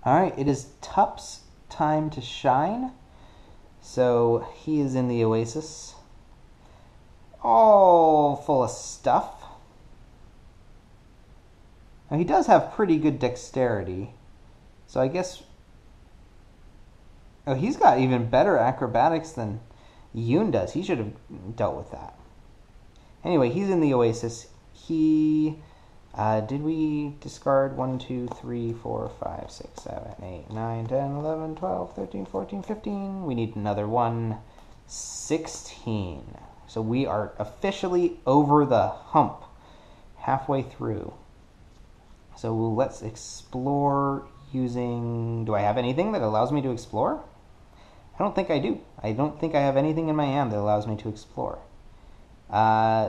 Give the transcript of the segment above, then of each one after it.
Alright, it is Tup's time to shine. So he is in the oasis. All full of stuff. Now he does have pretty good dexterity. So I guess... Oh, he's got even better acrobatics than Yoon does. He should have dealt with that. Anyway, he's in the oasis. He... did we discard 1, 2, 3, 4, 5, 6, 7, 8, 9, 10, 11, 12, 13, 14, 15? We need another one. 16. So we are officially over the hump. Halfway through. So let's explore using... Do I have anything that allows me to explore? I don't think I do. I don't think I have anything in my hand that allows me to explore.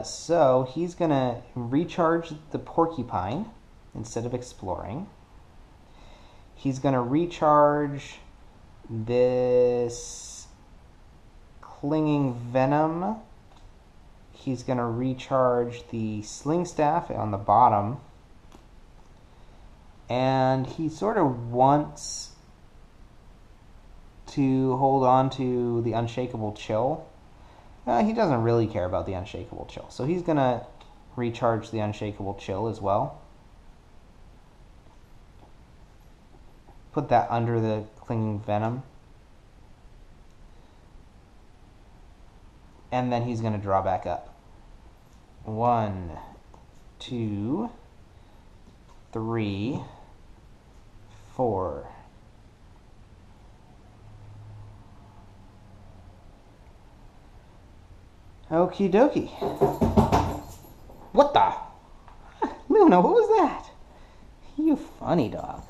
So he's going to recharge the porcupine instead of exploring. He's going to recharge this clinging venom. He's going to recharge the sling staff on the bottom. And he sort of wants to hold on to the unshakable chill. He doesn't really care about the unshakable chill. So he's going to recharge the unshakable chill as well. Put that under the clinging venom. And then he's going to draw back up. 1, 2, 3, 4. Okie dokie. What the? Luna, what was that? You funny dog.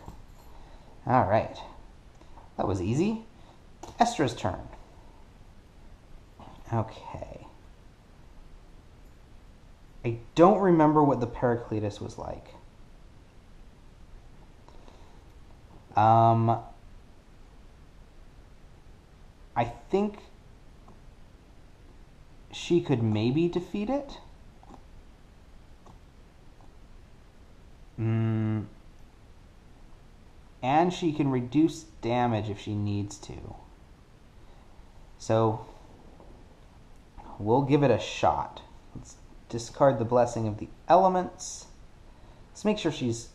Alright. That was easy. Estra's turn. Okay. I don't remember what the Paracletus was like. I think she could maybe defeat it. And she can reduce damage if she needs to. So we'll give it a shot. Let's discard the Blessing of the Elements. Let's make sure she's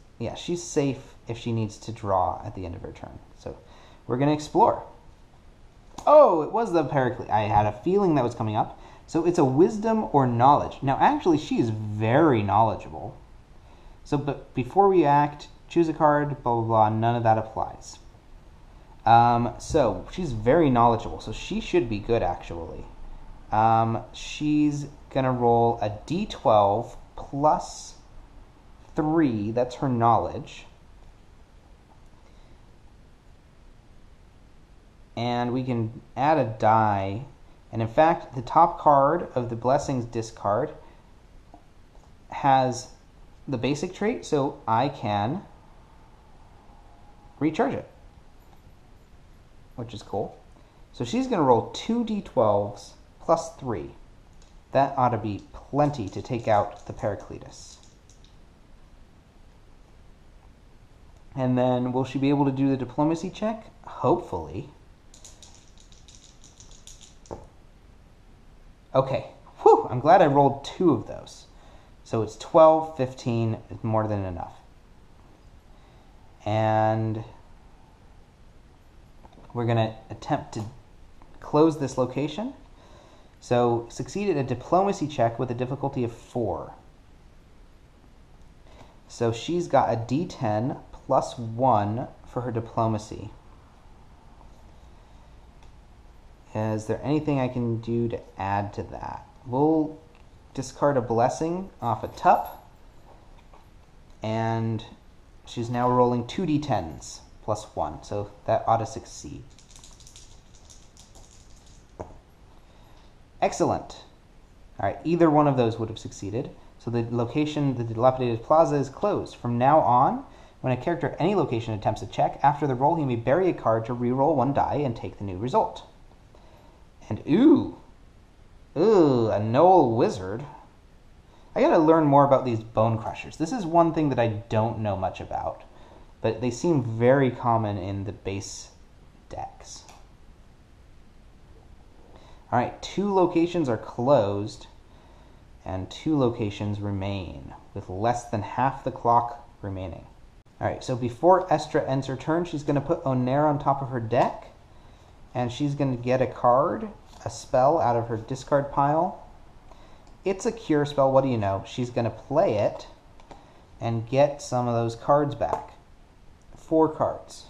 safe if she needs to draw at the end of her turn. So we're going to explore. Oh, it was the Paraclete. I had a feeling that was coming up. So it's a wisdom or knowledge. Now, actually, she is very knowledgeable. So, but before we act, choose a card, blah, blah, blah. None of that applies. So she's very knowledgeable. So she should be good, actually. She's going to roll a d12 plus 3. That's her knowledge. And we can add a die. And in fact, the top card of the Blessings discard has the basic trait, so I can recharge it, which is cool. So she's going to roll 2 d12s plus 3. That ought to be plenty to take out the Paracletus. And then will she be able to do the diplomacy check? Hopefully. Okay, whew, I'm glad I rolled 2 of those. So it's 12, 15, it's more than enough. And we're going to attempt to close this location. So succeeded a diplomacy check with a difficulty of 4. So she's got a d10 plus 1 for her diplomacy. Is there anything I can do to add to that? We'll discard a blessing off a Tup. And she's now rolling 2 d10s plus 1. So that ought to succeed. Excellent. All right, either one of those would have succeeded. So the location, the dilapidated plaza, is closed. From now on, when a character at any location attempts a check, after the roll he may bury a card to re-roll 1 die and take the new result. And ooh, a Knoll Wizard. I gotta learn more about these bone crushers. This is one thing that I don't know much about. but they seem very common in the base decks. All right, 2 locations are closed, and 2 locations remain, with less than half the clock remaining. All right, so before Estra ends her turn, she's going to put Onair on top of her deck, and she's going to get a card, a spell, out of her discard pile. It's a cure spell, what do you know? She's going to play it and get some of those cards back. 4 cards.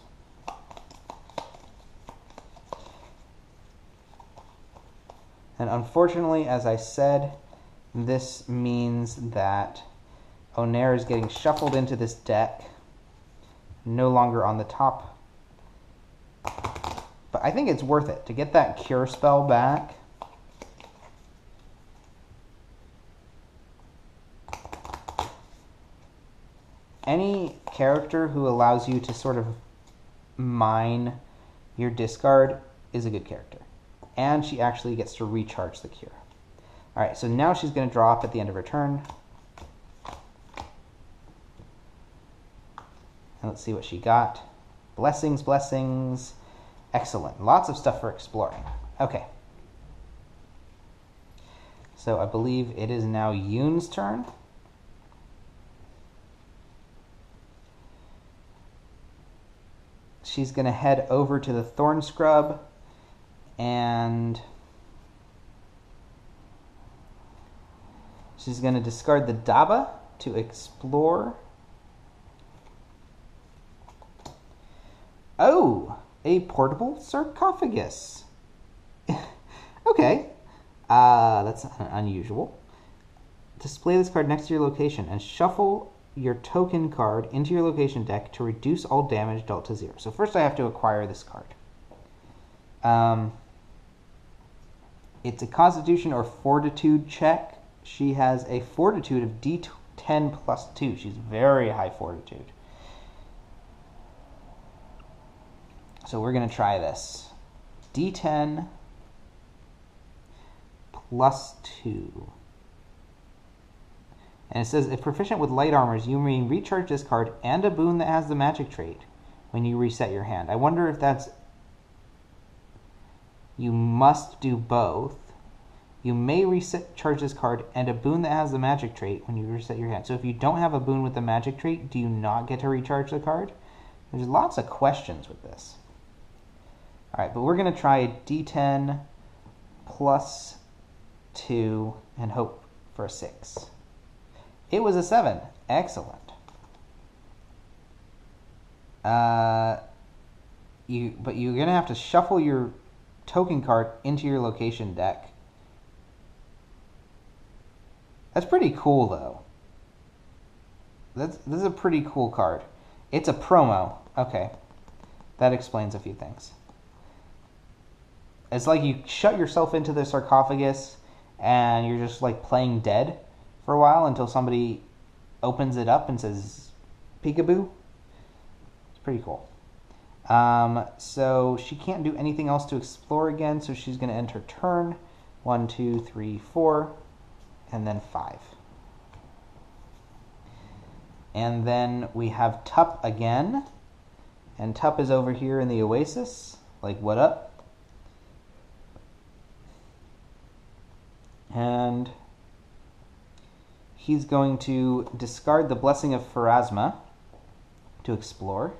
And unfortunately, as I said, this means that Onair is getting shuffled into this deck, no longer on the top. But I think it's worth it to get that cure spell back. Any character who allows you to sort of mine your discard is a good character. And she actually gets to recharge the cure. All right, so now she's going to draw up at the end of her turn. And let's see what she got. Blessings, blessings. Excellent. Lots of stuff for exploring. Okay. So I believe it is now Yoon's turn. She's going to head over to the Thorn Scrub and she's going to discard the Daba to explore. Oh, a portable sarcophagus. Okay, that's unusual. Display this card next to your location and shuffle your token card into your location deck to reduce all damage dealt to 0. So first I have to acquire this card. It's a Constitution or Fortitude check. She has a Fortitude of D10 plus 2. She's very high Fortitude. So we're going to try this. D10 plus 2. And it says, if proficient with light armors, you may recharge this card and a boon that has the magic trait when you reset your hand. I wonder if that's... You must do both. You may recharge this card and a boon that has the magic trait when you reset your hand. So if you don't have a boon with the magic trait, do you not get to recharge the card? There's lots of questions with this. All right, but we're going to try D10 plus 2 and hope for a 6. It was a 7. Excellent. But you're going to have to shuffle your token card into your location deck. That's pretty cool, though. This is a pretty cool card. It's a promo. Okay. That explains a few things. It's like you shut yourself into the sarcophagus and you're just like playing dead for a while until somebody opens it up and says peekaboo. It's pretty cool. So she can't do anything else to explore again, so she's going to end her turn. 1, 2, 3, 4, and then 5. And then we have Tup again. And Tup is over here in the Oasis. Like, what up? And he's going to discard the Blessing of Pharasma to explore.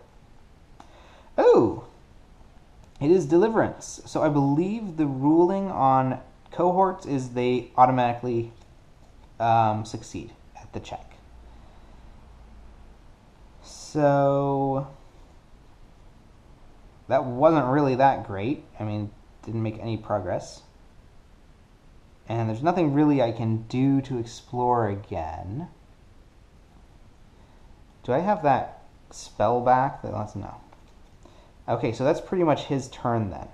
Oh! It is Deliverance. So I believe the ruling on cohorts is they automatically succeed at the check. So that wasn't really that great. I mean, didn't make any progress. And there's nothing really I can do to explore again. Do I have that spell back? Let's know. Okay, so that's pretty much his turn then.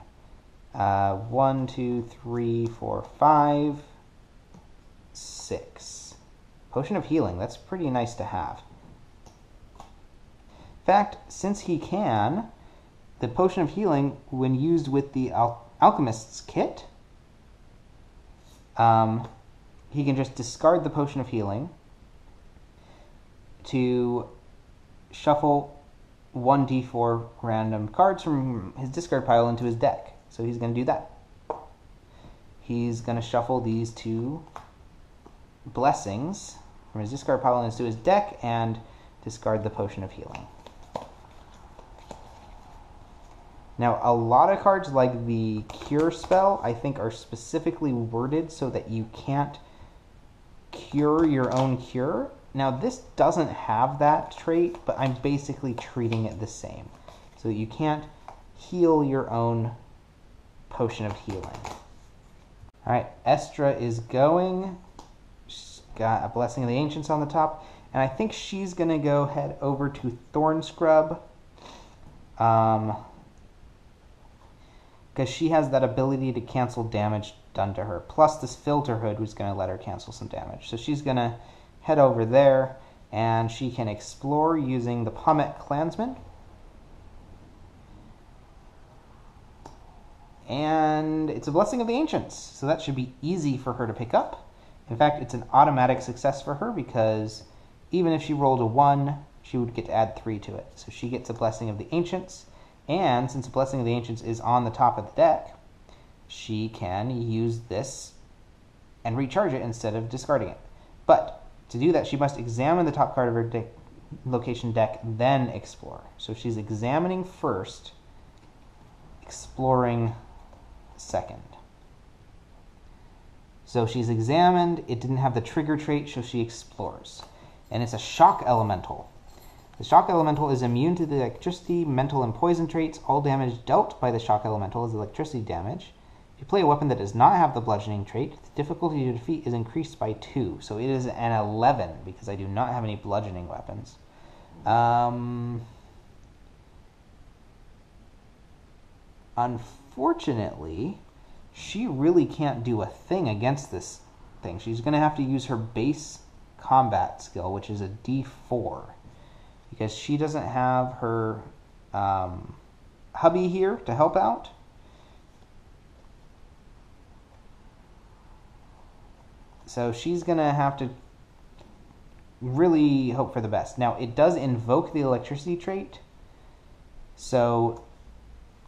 1, 2, 3, 4, 5, 6. Potion of Healing. That's pretty nice to have. In fact, since he can, the Potion of Healing, when used with the Alchemist's Kit, he can just discard the Potion of Healing to shuffle 1d4 random cards from his discard pile into his deck. So he's going to do that. He's going to shuffle these 2 blessings from his discard pile into his deck and discard the Potion of Healing. Now, a lot of cards like the Cure spell, I think, are specifically worded so that you can't cure your own cure. Now, this doesn't have that trait, but I'm basically treating it the same. So you can't heal your own Potion of Healing. All right, Estra is going. She's got a Blessing of the Ancients on the top. And I think she's going to go head over to Thorn Scrub. Because she has that ability to cancel damage done to her. Plus this Filter Hood who's going to let her cancel some damage. So she's going to head over there, and she can explore using the Pommet Clansman. And it's a Blessing of the Ancients, so that should be easy for her to pick up. In fact, it's an automatic success for her because even if she rolled a 1, she would get to add 3 to it. So she gets a Blessing of the Ancients. And since the Blessing of the Ancients is on the top of the deck, she can use this and recharge it instead of discarding it. But to do that, she must examine the top card of her location deck, then explore. So she's examining first, exploring second. So she's examined, it didn't have the trigger trait, so she explores. And it's a Shock Elemental. The Shock Elemental is immune to the electricity, mental, and poison traits. All damage dealt by the Shock Elemental is electricity damage. If you play a weapon that does not have the bludgeoning trait, the difficulty to defeat is increased by 2. So it is an 11 because I do not have any bludgeoning weapons. Unfortunately, she really can't do a thing against this thing. She's going to have to use her base combat skill, which is a D4. Because she doesn't have her hubby here to help out. So she's going to have to really hope for the best. Now, it does invoke the electricity trait. So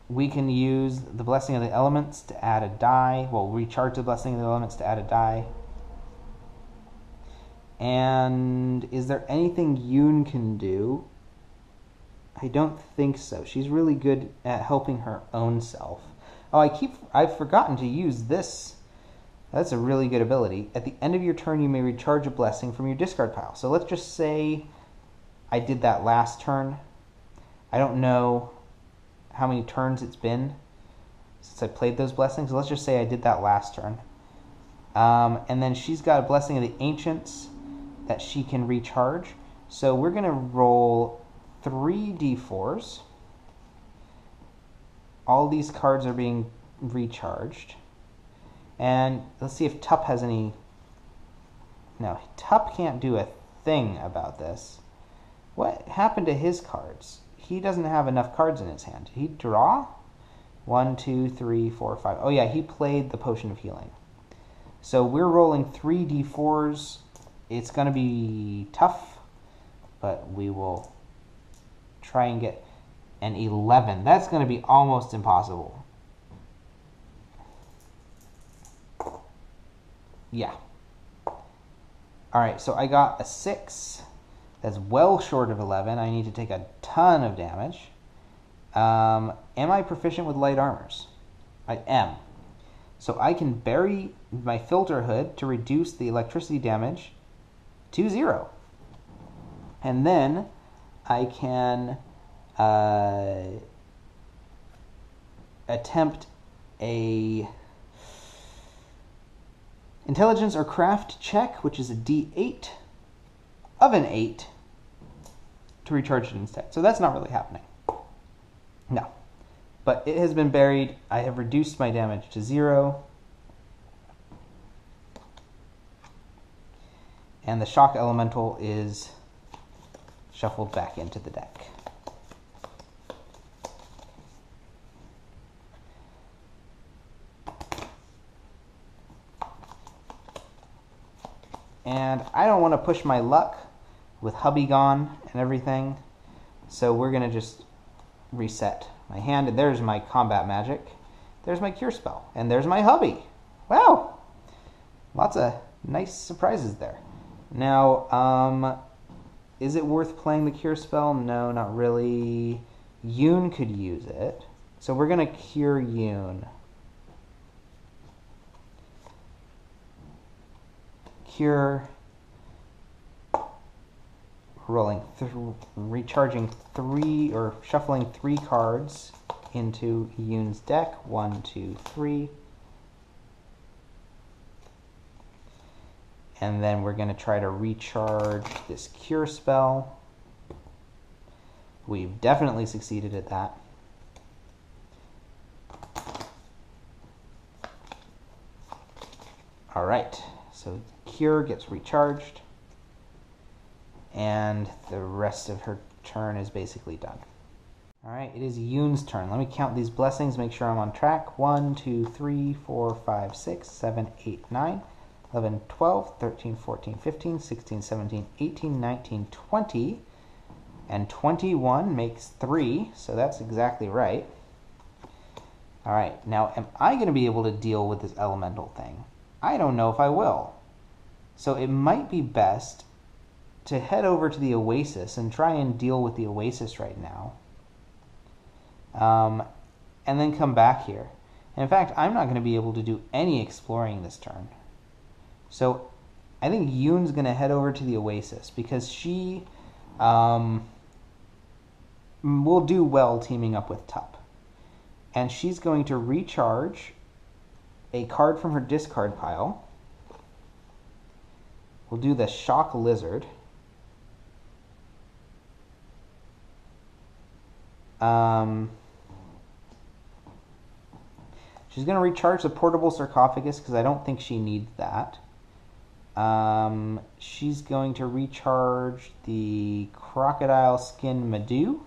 we can use the Blessing of the Elements to add a die. Well, recharge the Blessing of the Elements to add a die. And is there anything Yoon can do? I don't think so. She's really good at helping her own self. Oh, I've forgotten to use this. That's a really good ability. At the end of your turn, you may recharge a blessing from your discard pile. So let's just say I did that last turn. I don't know how many turns it's been since I played those blessings. So let's just say I did that last turn. And then she's got a Blessing of the Ancients that she can recharge. So we're going to roll 3 d4s. All these cards are being recharged. And let's see if Tup has any... No, Tup can't do a thing about this. What happened to his cards? He doesn't have enough cards in his hand. Did he draw? 1, 2, 3, 4, 5. Oh yeah, he played the Potion of Healing. So we're rolling 3 d4s. It's going to be tough, but we will try and get an 11. That's going to be almost impossible. Yeah. Alright, so I got a 6. That's well short of 11. I need to take a ton of damage. Am I proficient with light armors? I am. So I can bury my Filter Hood to reduce the electricity damage to 0. And then I can attempt a intelligence or craft check, which is a d8 of an 8 to recharge it instead. So that's not really happening. No. But it has been buried. I have reduced my damage to 0. And the Shock Elemental is shuffled back into the deck. And I don't want to push my luck with hubby gone and everything. So we're going to just reset my hand, and there's my combat magic. There's my cure spell, and there's my hubby. Wow! Lots of nice surprises there. Now, is it worth playing the cure spell? No, not really. Yoon could use it. So we're going to cure Yoon. Cure. Rolling, recharging 3 or shuffling 3 cards into Yoon's deck. 1, 2, 3. And then we're going to try to recharge this cure spell. We've definitely succeeded at that. All right, so cure gets recharged, and the rest of her turn is basically done. All right, it is Yoon's turn. Let me count these blessings, make sure I'm on track. 1, 2, 3, 4, 5, 6, 7, 8, 9, 11, 12, 13, 14, 15, 16, 17, 18, 19, 20, and 21 makes 3, so that's exactly right. All right, now am I going to be able to deal with this elemental thing? I don't know if I will. So it might be best to head over to the Oasis and try and deal with the Oasis right now. And then come back here. And in fact, I'm not going to be able to do any exploring this turn. So I think Yoon's going to head over to the Oasis because she will do well teaming up with Tup. And she's going to recharge a card from her discard pile. We'll do the Shock Lizard. She's going to recharge the Portable Sarcophagus because I don't think she needs that. She's going to recharge the Crocodile Skin Madoo.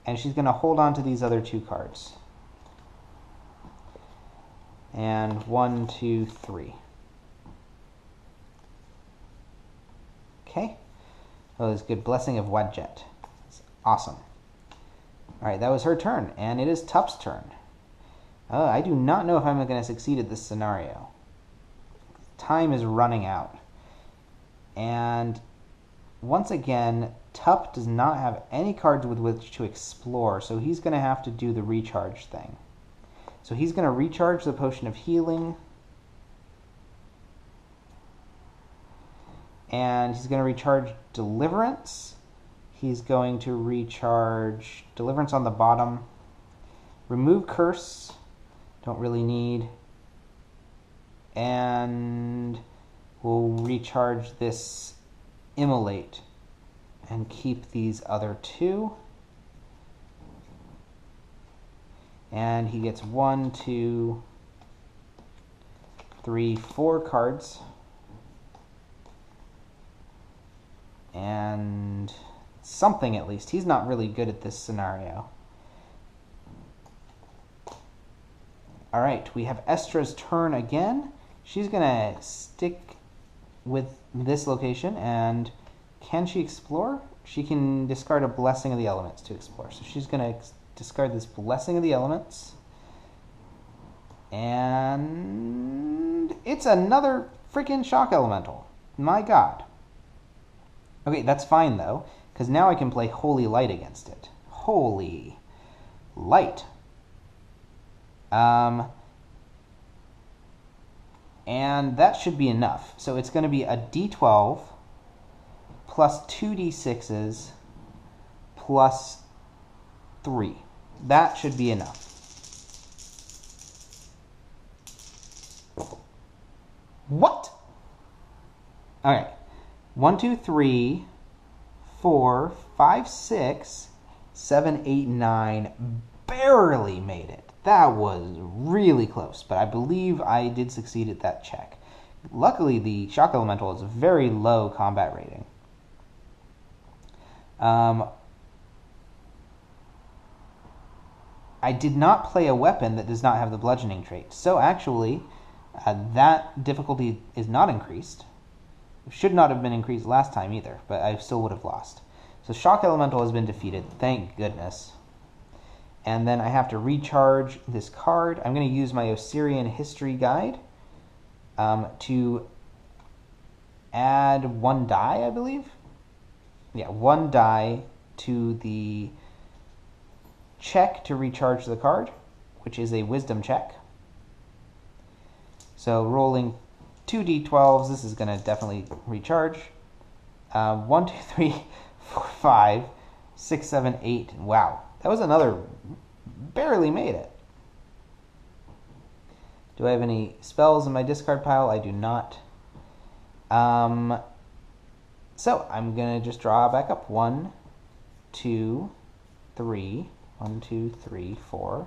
And she's going to hold on to these other 2 cards. And 1, 2, 3. Okay. Oh, that's good. Blessing of Wadjet. That's awesome. Alright, that was her turn. And it is Tup's turn. I do not know if I'm going to succeed at this scenario. Time is running out. And once again, Tup does not have any cards with which to explore, so he's going to have to do the recharge thing. So he's going to recharge the Potion of Healing. And he's going to recharge Deliverance. He's going to recharge Deliverance on the bottom. Remove Curse. Don't really need. And we'll recharge this Immolate and keep these other 2. And he gets 1, 2, 3, 4 cards. And something at least. He's not really good at this scenario. Alright, we have Estra's turn again. She's going to stick with this location, and can she explore? She can discard a Blessing of the Elements to explore. So she's going to discard this Blessing of the Elements. And it's another freaking Shock Elemental. My god. Okay, that's fine though, because now I can play Holy Light against it. Holy Light. And that should be enough. So it's going to be a D12 plus 2 D6s plus 3. That should be enough. What? Alright. 1, 2, 3, 4, 5, 6, 7, 8, 9. Barely made it. That was really close, but I believe I did succeed at that check. Luckily, the Shock Elemental is a very low combat rating. I did not play a weapon that does not have the bludgeoning trait, so actually, that difficulty is not increased. It should not have been increased last time either, but I still would have lost. So Shock Elemental has been defeated, thank goodness. And then I have to recharge this card. I'm going to use my Osirian History Guide to add 1 die, I believe. Yeah, 1 die to the check to recharge the card, which is a Wisdom check. So rolling 2d12s, this is going to definitely recharge. 1, 2, 3, 4, 5, 6, 7, 8. Wow, that was another, barely made it. Do I have any spells in my discard pile? I do not. So I'm going to just draw back up 1, 2, 3, 1, 2, 3, 4,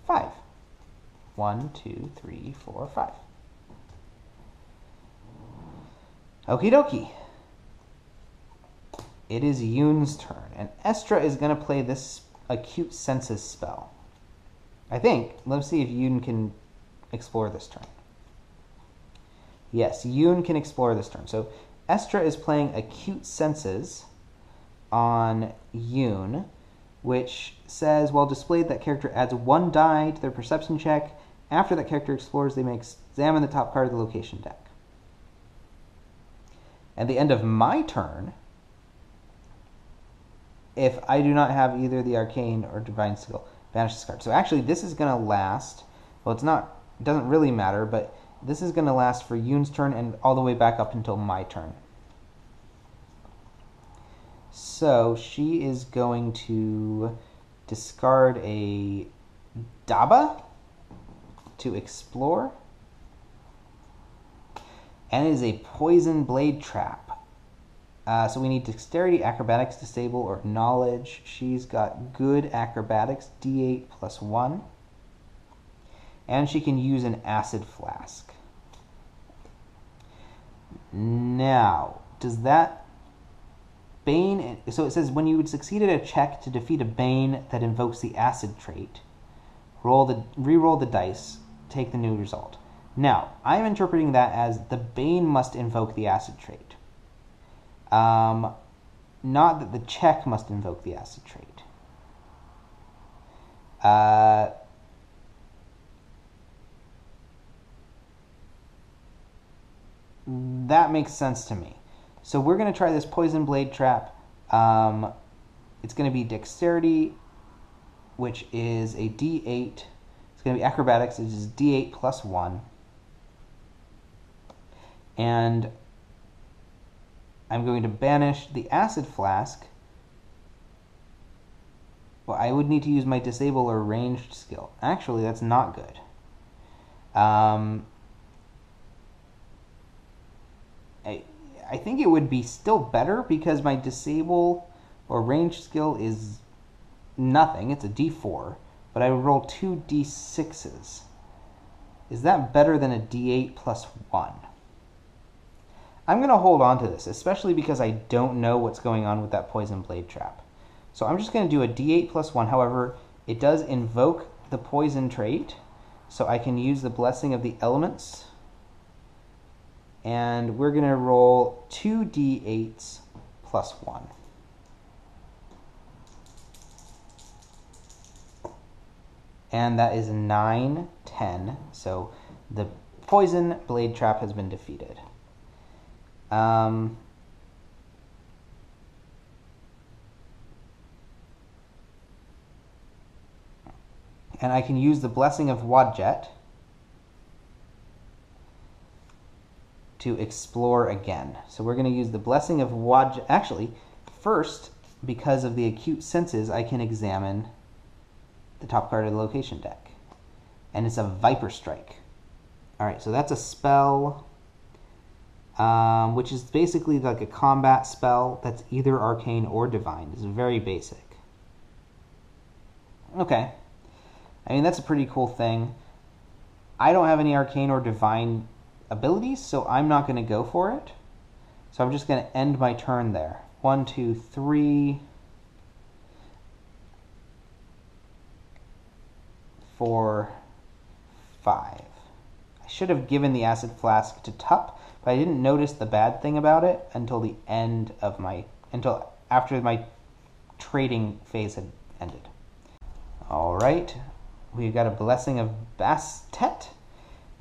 5. 1, 2, 3, 4, 5. Okie dokie. It is Yoon's turn, and Estra is going to play this Acute Senses spell. I think. Let's see if Yoon can explore this turn. Yes, Yoon can explore this turn. So Estra is playing Acute Senses on Yoon, which says, while displayed, that character adds 1 die to their perception check. After that character explores, they may examine the top card of the location deck. At the end of my turn, if I do not have either the Arcane or Divine Skill, banish this card. So actually, this is going to last. Well, it doesn't really matter, but this is going to last for Yoon's turn and all the way back up until my turn. So she is going to discard a Daba to explore. And it is a Poison Blade Trap. So we need Dexterity, Acrobatics, Disable, or Knowledge. She's got good Acrobatics, D8 plus 1. And she can use an Acid Flask. Now, does that Bane... So it says, when you would succeed at a check to defeat a Bane that invokes the Acid trait, re-roll the dice, take the new result. Now, I'm interpreting that as the Bane must invoke the Acid trait. Not that the check must invoke the Acid trait. That makes sense to me. So we're going to try this Poison Blade Trap. It's going to be Dexterity, which is a D8. It's going to be Acrobatics, which is D8 plus 1. And I'm going to banish the Acid Flask. Well, I would need to use my Disable or Ranged skill. Actually, that's not good. I think it would be still better because my Disable or Ranged skill is nothing. It's a D4. But I would roll 2 D6s. Is that better than a D8 plus 1? I'm going to hold on to this, especially because I don't know what's going on with that Poison Blade Trap. So I'm just going to do a D8 plus 1. However, it does invoke the Poison trait, so I can use the Blessing of the Elements. And we're going to roll 2 D8s plus 1. And that is 9, 10. So the Poison Blade Trap has been defeated. And I can use the Blessing of Wadjet to explore again. So we're going to use the Blessing of Wadjet. Actually, first, because of the Acute Senses, I can examine the top card of the location deck. And it's a Viper Strike. Alright, so that's a spell, which is basically like a combat spell that's either arcane or divine. It's very basic. Okay. I mean, that's a pretty cool thing. I don't have any arcane or divine abilities, so I'm not going to go for it. So I'm just going to end my turn there. 1, 2, 3, 4, 5. I should have given the Acid Flask to Tup, but I didn't notice the bad thing about it until the end of until after my trading phase had ended. All right, we've got a Blessing of Bastet,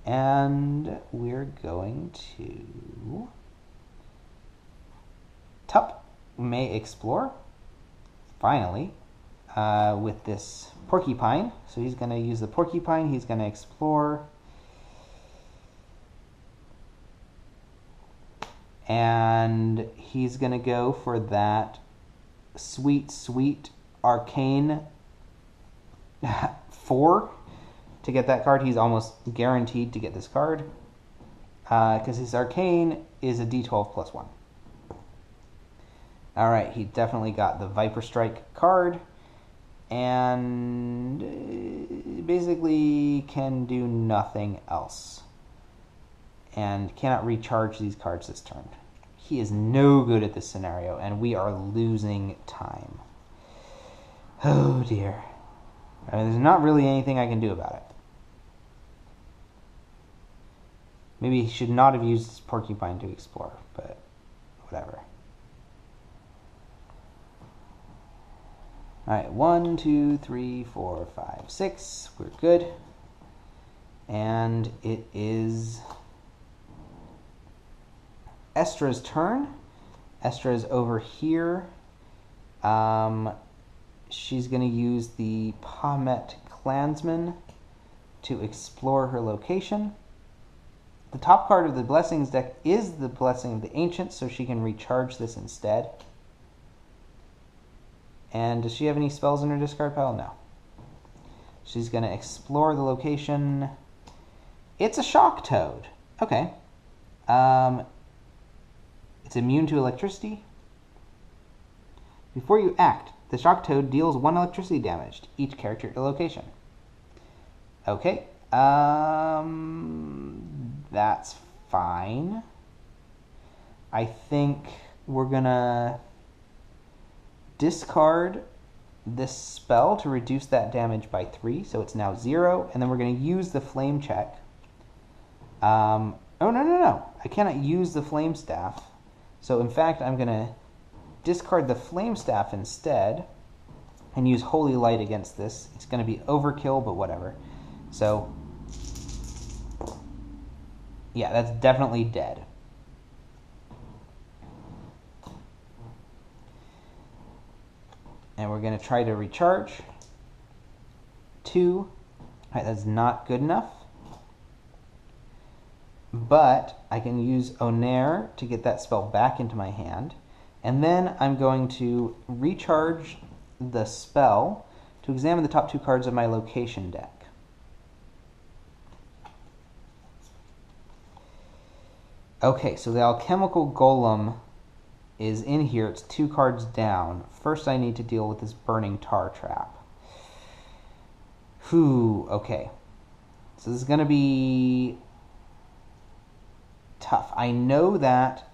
and we're going to... Tup may explore, finally, with this Porcupine. So he's going to use the Porcupine, he's going to explore. And he's going to go for that sweet, sweet Arcane 4 to get that card. He's almost guaranteed to get this card because his Arcane is a D12 plus 1. All right, he definitely got the Viper Strike card and basically can do nothing else and cannot recharge these cards this turn. He is no good at this scenario, and we are losing time. Oh dear. I mean, there's not really anything I can do about it. Maybe he should not have used his Porcupine to explore, but whatever. Alright, 1, 2, 3, 4, 5, 6. We're good. And it is Estra's turn. Estra is over here. She's going to use the Pamet Clansman to explore her location. The top card of the Blessings deck is the Blessing of the Ancients, so she can recharge this instead. And does she have any spells in her discard pile? No. She's going to explore the location. It's a Shock Toad. Okay. It's immune to electricity. Before you act, the Shock Toad deals 1 electricity damage to each character at the location. Okay. That's fine. I think we're gonna discard this spell to reduce that damage by 3, so it's now 0, and then we're gonna use the Flame check. Oh, no. I cannot use the Flame Staff. So in fact, I'm gonna discard the Flame Staff instead and use Holy Light against this. It's gonna be overkill, but whatever. So yeah, that's definitely dead. And we're going to try to recharge. 2. Alright, that's not good enough. But I can use Onair to get that spell back into my hand. And then I'm going to recharge the spell to examine the top 2 cards of my location deck. Okay, so the Alchemical Golem is in here. It's 2 cards down. First I need to deal with this Burning Tar Trap. Okay. So this is going to be tough. I know that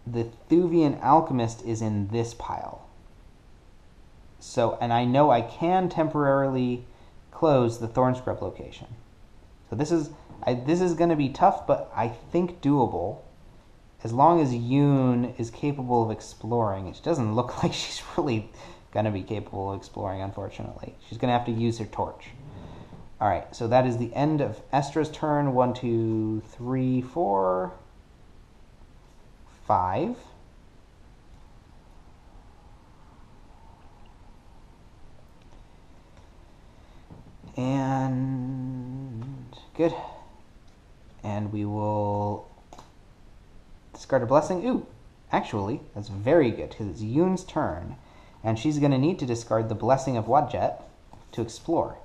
the Thuvian Alchemist is in this pile. So, and I know I can temporarily close the Thornscrub location. So this is going to be tough, but I think doable. As long as Yoon is capable of exploring. It doesn't look like she's really going to be capable of exploring, unfortunately. She's going to have to use her torch. Alright, so that is the end of Estra's turn. 1, 2, 3, 4, 5. And good. And we will discard a Blessing. Ooh, actually, that's very good because it's Yoon's turn. And she's going to need to discard the Blessing of Wadjet to explore.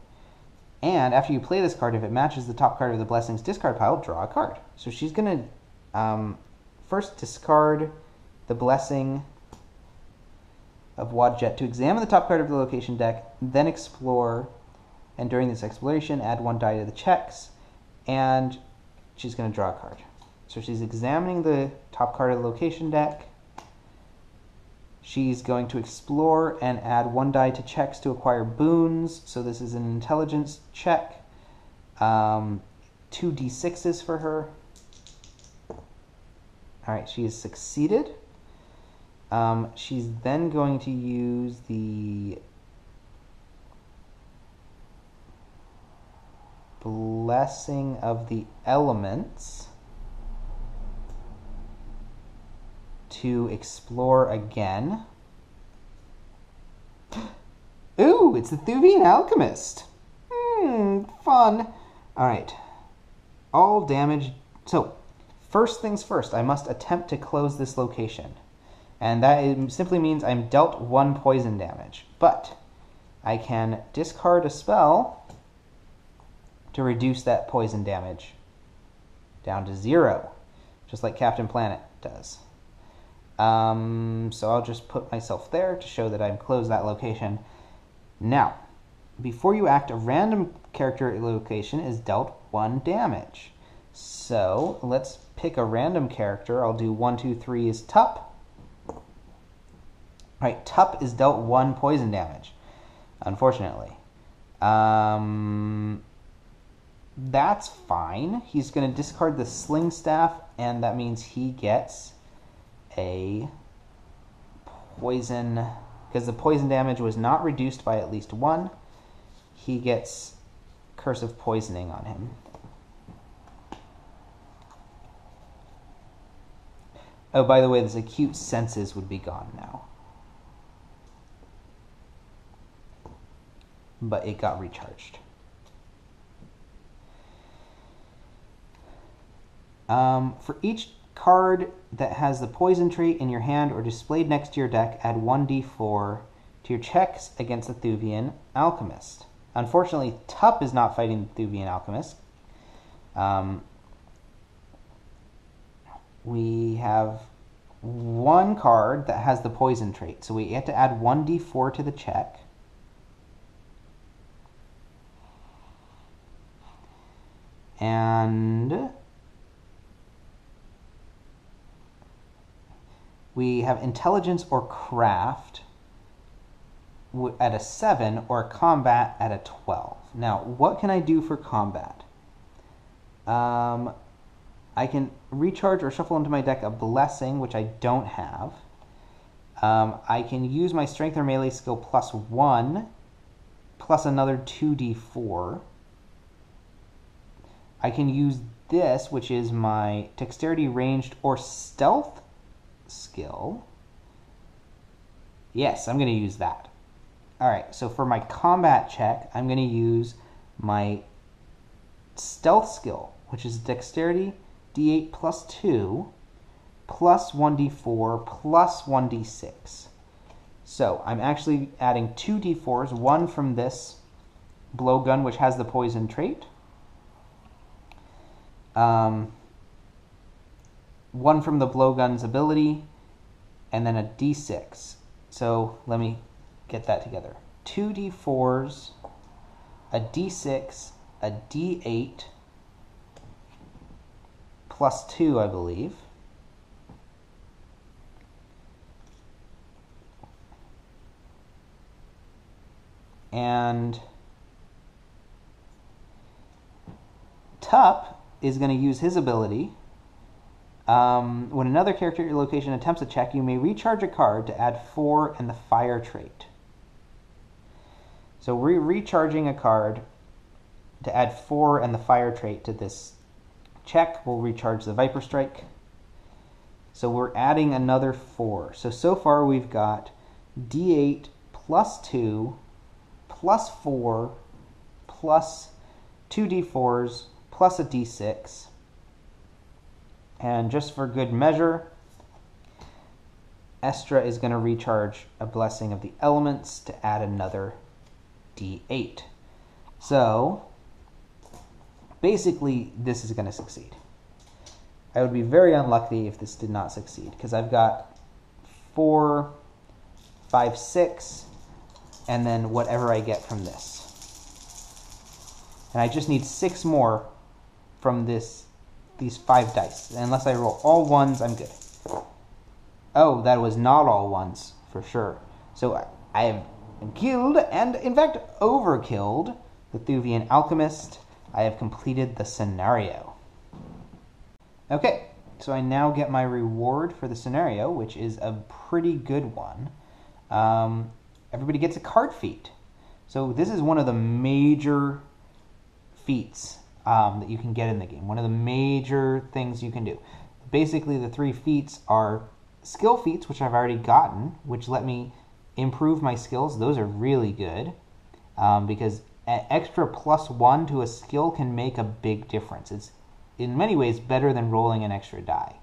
And after you play this card, if it matches the top card of the Blessing's discard pile, draw a card. So she's going to first discard the Blessing of Wadjet to examine the top card of the location deck, then explore. And during this exploration, add 1 die to the checks. And she's going to draw a card. So she's examining the top card of the location deck. She's going to explore and add 1 die to checks to acquire boons. So this is an intelligence check. 2 d6s for her. Alright, she has succeeded. She's then going to use the Blessing of the Elements to explore again. Ooh, it's the Thuvian Alchemist. Fun. Alright. All damage. So, first things first, I must attempt to close this location. And that simply means I'm dealt 1 poison damage. But I can discard a spell to reduce that poison damage down to 0, just like Captain Planet does. So I'll just put myself there to show that I've closed that location. Now, before you act, a random character location is dealt 1 damage. So let's pick a random character. I'll do 1, 2, 3 is Tup. Alright, Tup is dealt 1 poison damage, unfortunately. That's fine. He's going to discard the Sling Staff, and that means he gets a poison, because the poison damage was not reduced by at least 1. He gets Curse of Poisoning on him. Oh, by the way, this Acute Senses would be gone now. But it got recharged. For each card that has the poison trait in your hand or displayed next to your deck, add 1d4 to your checks against the Thuvian Alchemist. Unfortunately, Tup is not fighting the Thuvian Alchemist. We have 1 card that has the poison trait, so we have to add 1d4 to the check. And we have Intelligence or Craft at a 7 or Combat at a 12. Now, what can I do for combat? I can recharge or shuffle into my deck a Blessing, which I don't have. I can use my Strength or Melee skill +1, plus another 2d4. I can use this, which is my Dexterity, Ranged, or Stealth skill. Yes, I'm going to use that. Alright, so for my combat check, I'm going to use my Stealth skill, which is Dexterity, D8 plus 2, plus 1d4, plus 1d6. So I'm actually adding 2 d4s, 1 from this blowgun, which has the poison trait, 1 from the blowgun's ability, and then a d6. So let me get that together. 2 d4s, a d6, a d8, plus 2, I believe. And Tup is going to use his ability. When another character at your location attempts a check, you may recharge a card to add 4 and the fire trait. So we're recharging a card to add 4 and the fire trait to this check. We'll recharge the Viper Strike. So we're adding another 4. So far we've got D8 plus 2 plus 4 plus 2 d4s plus a d6. And just for good measure, Estra is going to recharge a Blessing of the Elements to add another d8. So basically this is going to succeed. I would be very unlucky if this did not succeed, because I've got 4, 5, 6, and then whatever I get from this. And I just need 6 more from these 5 dice. Unless I roll all 1s, I'm good. Oh, that was not all 1s, for sure. So I have killed, and in fact overkilled, the Thuvian Alchemist. I have completed the scenario. Okay, So I now get my reward for the scenario, which is a pretty good one. Everybody gets a card feat. So this is one of the major feats that you can get in the game. One of the major things you can do. Basically, the 3 feats are skill feats, which I've already gotten, which let me improve my skills. Those are really good because an extra +1 to a skill can make a big difference. It's in many ways better than rolling an extra die.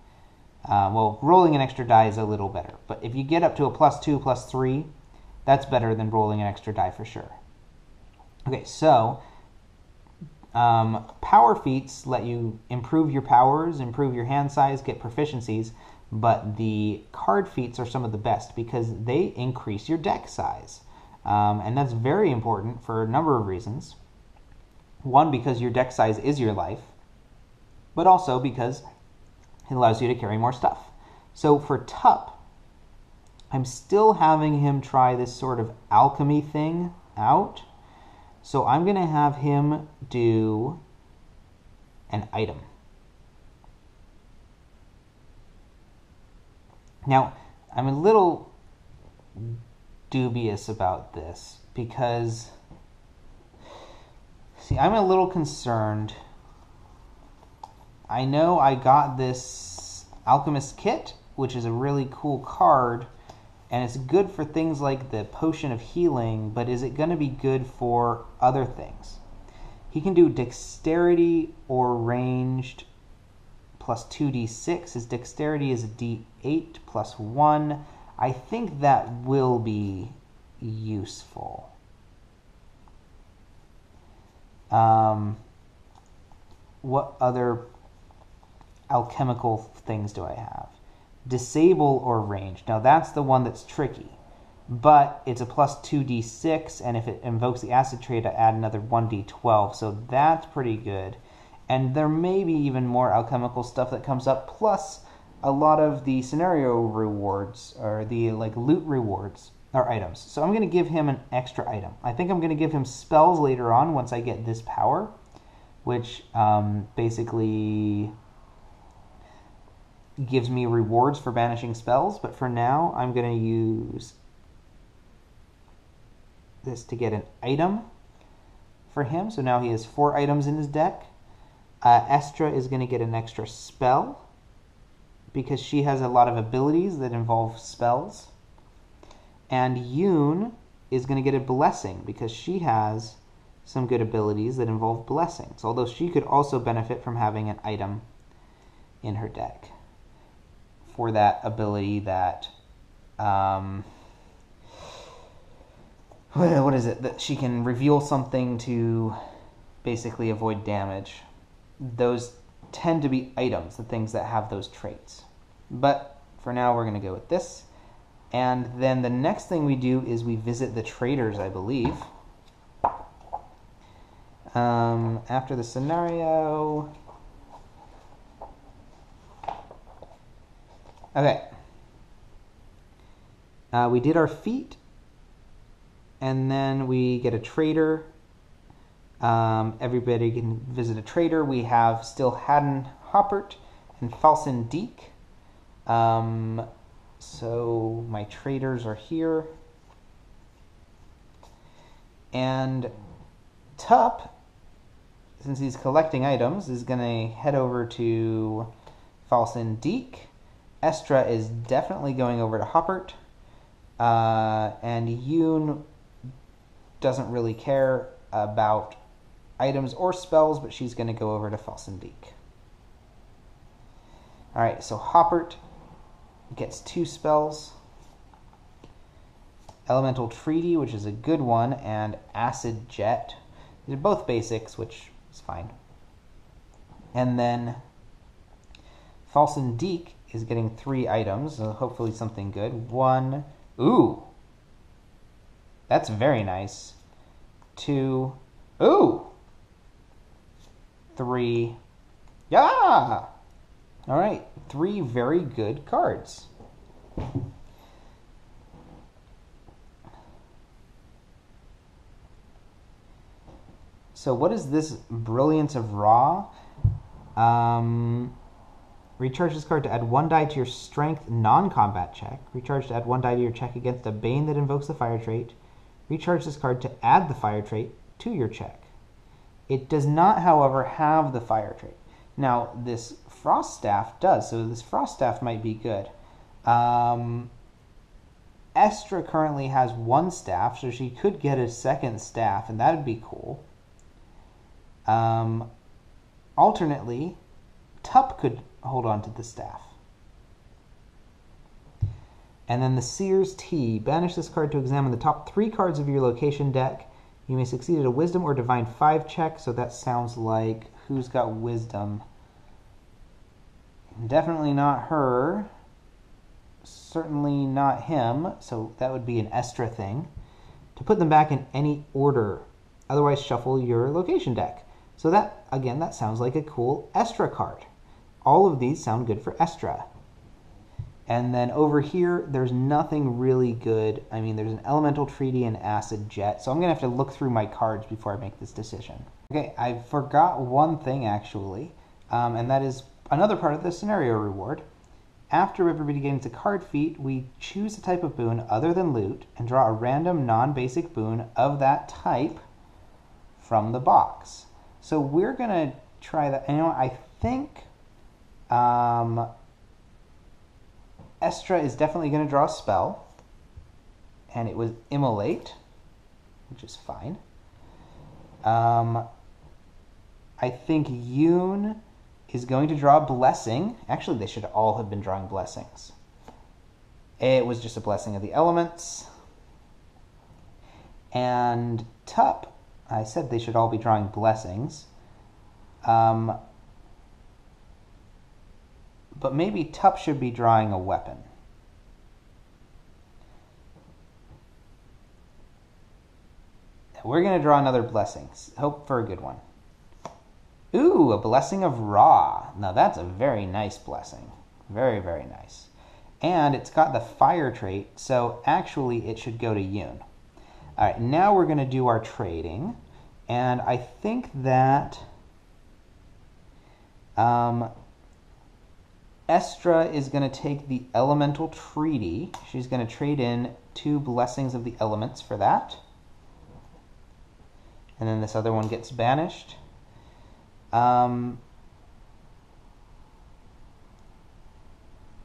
Well, rolling an extra die is a little better, but if you get up to a +2, +3, that's better than rolling an extra die for sure. Okay, so power feats let you improve your powers, improve your hand size, get proficiencies, but the card feats are some of the best because they increase your deck size. And that's very important for a number of reasons. One, because your deck size is your life, but also because it allows you to carry more stuff. So for Tup, I'm still having him try this sort of alchemy thing out. So I'm going to have him do an item. Now, I'm a little dubious about this because, see, I'm a little concerned. I know I got this Alchemist Kit, which is a really cool card, and it's good for things like the Potion of Healing, but is it going to be good for other things? He can do Dexterity or Ranged plus 2d6. His Dexterity is a d8 plus 1. I think that will be useful. What other alchemical things do I have? Disable or range. Now that's the one that's tricky, but it's a plus 2d6, and if it invokes the acid trait, I add another 1d12, so that's pretty good. And there may be even more alchemical stuff that comes up, plus a lot of the scenario rewards, or the loot rewards, are items. So I'm going to give him an extra item. I think I'm going to give him spells later on once I get this power, which basically gives me rewards for banishing spells, but for now I'm going to use this to get an item for him. So now he has 4 items in his deck. Estra is going to get an extra spell because she has a lot of abilities that involve spells. And Yoon is going to get a blessing because she has some good abilities that involve blessings, although she could also benefit from having an item in her deck for that ability that what is it, that she can reveal something to basically avoid damage. Those tend to be items, the things that have those traits. But for now we're going to go with this. And then the next thing we do is we visit the traders, I believe. After the scenario. Okay. We did our feat, and then we get a trader. Everybody can visit a trader. We have still Haddon Hoppert and Falson Deek. So my traders are here. And Tup, since he's collecting items, is going to head over to Falson Deek. Estra is definitely going over to Hoppert. And Yoon doesn't really care about items or spells, but she's going to go over to Falson Deek. Alright, so Hoppert gets 2 spells. Elemental Treaty, which is a good one, and Acid Jet. These are both basics, which is fine. And then Falson Deek is getting 3 items, so hopefully something good. 1, ooh, that's very nice. 2, ooh, 3, yeah! Alright, 3 very good cards. So what is this Brilliance of Ra? Recharge this card to add 1 die to your strength non-combat check. Recharge to add 1 die to your check against a Bane that invokes the fire trait. Recharge this card to add the fire trait to your check. It does not, however, have the fire trait. Now, this Frost Staff does, so this Frost Staff might be good. Estra currently has 1 staff, so she could get a 2nd staff, and that would be cool. Alternately, Tup could hold on to the staff. And then the Seer's Tea. Banish this card to examine the top 3 cards of your location deck. You may succeed at a Wisdom or Divine 5 check, so that sounds like who's got Wisdom? Definitely not her. Certainly not him, so that would be an Estra thing. To put them back in any order. Otherwise, shuffle your location deck. So that, again, that sounds like a cool Estra card. All of these sound good for Estra. And then over here, there's nothing really good. I mean, there's an Elemental Treaty and Acid Jet, so I'm going to have to look through my cards before I make this decision. Okay, I forgot one thing, actually, and that is another part of the scenario reward. After everybody gets a card feat, we choose a type of boon other than loot and draw a random non-basic boon of that type from the box. So we're going to try that. And, you know, I think Estra is definitely going to draw a spell, and it was Immolate, which is fine. I think Yoon is going to draw a Blessing. Actually, they should all have been drawing blessings. It was just a Blessing of the Elements. And Tup, I said they should all be drawing blessings. But maybe Tup should be drawing a weapon. We're going to draw another blessing. Hope for a good one. Ooh, a Blessing of Ra. Now that's a very nice blessing. Very, very nice. And it's got the fire trait, so actually it should go to Yoon. Alright, now we're going to do our trading. And I think that Estra is going to take the Elemental Treaty. She's going to trade in 2 Blessings of the Elements for that. And then this other one gets banished. Yoon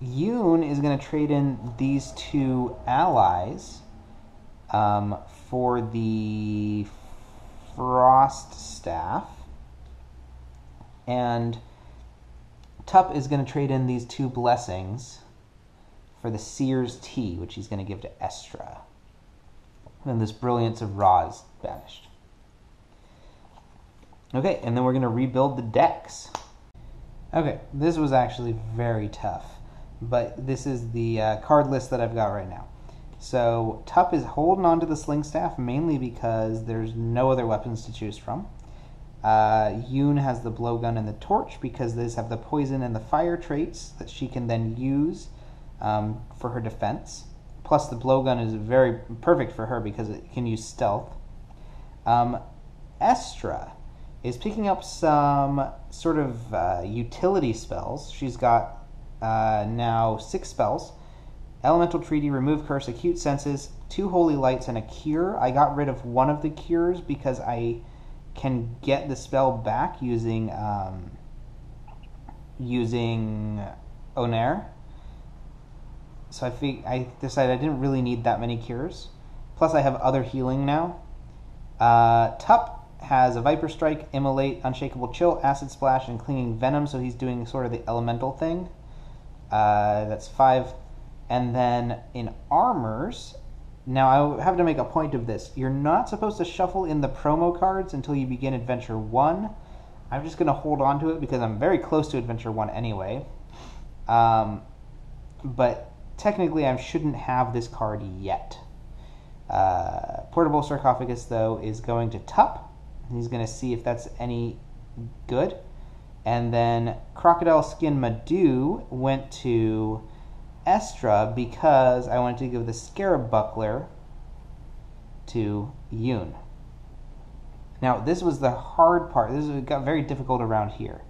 is going to trade in these 2 allies for the Frost Staff. And Tup is going to trade in these 2 blessings for the Seer's Tea, which he's going to give to Estra. And this Brilliance of Ra is banished. Okay, and then we're going to rebuild the decks. Okay, this was actually very tough, but this is the card list that I've got right now. So Tup is holding on to the Sling Staff mainly because there's no other weapons to choose from. Yoon has the Blowgun and the Torch because these have the poison and the fire traits that she can then use for her defense. Plus the Blowgun is very perfect for her because it can use stealth. Estra is picking up some sort of utility spells. She's got now 6 spells. Elemental Treaty, Remove Curse, Acute Senses, 2 Holy Lights, and a Cure. I got rid of one of the cures because I can get the spell back using Onair. So I decided I didn't really need that many cures. Plus I have other healing now. Tup has a Viper Strike, Immolate, Unshakable Chill, Acid Splash, and Clinging Venom, so he's doing sort of the elemental thing. That's 5. And then in armors, now I have to make a point of this. You're not supposed to shuffle in the promo cards until you begin Adventure 1. I'm just going to hold on to it because I'm very close to Adventure 1 anyway. But technically I shouldn't have this card yet. Portable Sarcophagus, though, is going to Tup. He's going to see if that's any good. And then Crocodile Skin Madu went to Estra because I wanted to give the Scarab Buckler to Yoon. Now, this was the hard part. This got very difficult around here.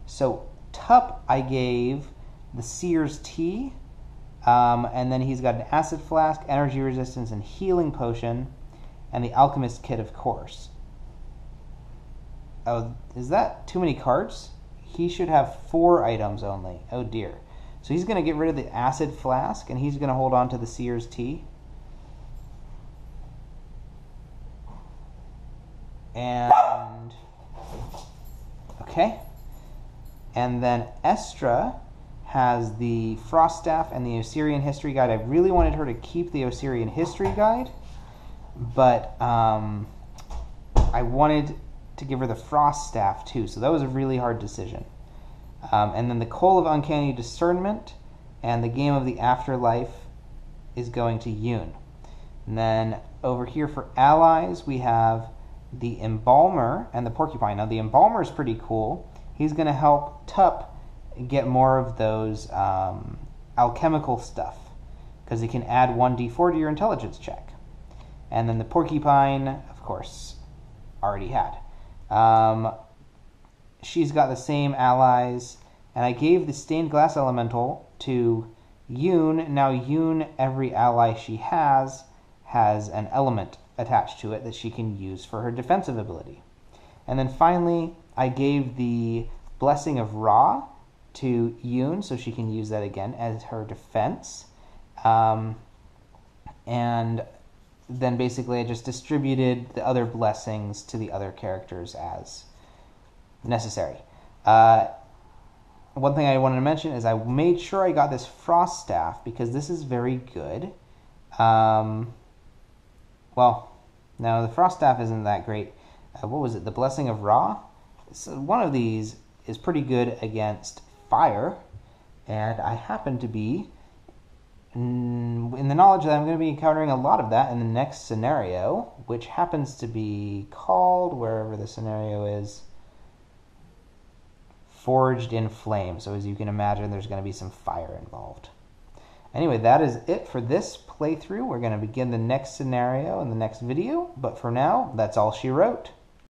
So Tup, I gave the Seer's Tea, and then he's got an Acid Flask, Energy Resistance, and Healing Potion, and the Alchemist Kit, of course. Oh, is that too many cards? He should have 4 items only. Oh dear. So he's going to get rid of the Acid Flask, and he's going to hold on to the Seer's Tea. And okay. And then Estra has the Frost Staff and the Osirian History Guide. I really wanted her to keep the Osirian History Guide, but I wanted to give her the Frost Staff too, so that was a really hard decision. And then the Coal of Uncanny Discernment and the Game of the Afterlife is going to Yoon. And then over here for allies, we have the Embalmer and the Porcupine. Now the Embalmer is pretty cool. He's going to help Tup get more of those alchemical stuff, because he can add 1d4 to your intelligence check. And then the Porcupine, of course, already had. She's got the same allies, and I gave the Stained Glass Elemental to Yoon. Now Yoon, every ally she has an element attached to it that she can use for her defensive ability. And then finally, I gave the Blessing of Ra to Yoon, so she can use that again as her defense. And then basically I just distributed the other blessings to the other characters as necessary. One thing I wanted to mention is I made sure I got this Frost Staff, because this is very good. Well, no, the Frost Staff isn't that great. What was it? The Blessing of Ra? So one of these is pretty good against fire, and I happen to be in the knowledge that I'm going to be encountering a lot of that in the next scenario, which happens to be called, wherever the scenario is, Forged in Flame. So as you can imagine, there's going to be some fire involved. Anyway, that is it for this playthrough. We're going to begin the next scenario in the next video, but for now, that's all she wrote.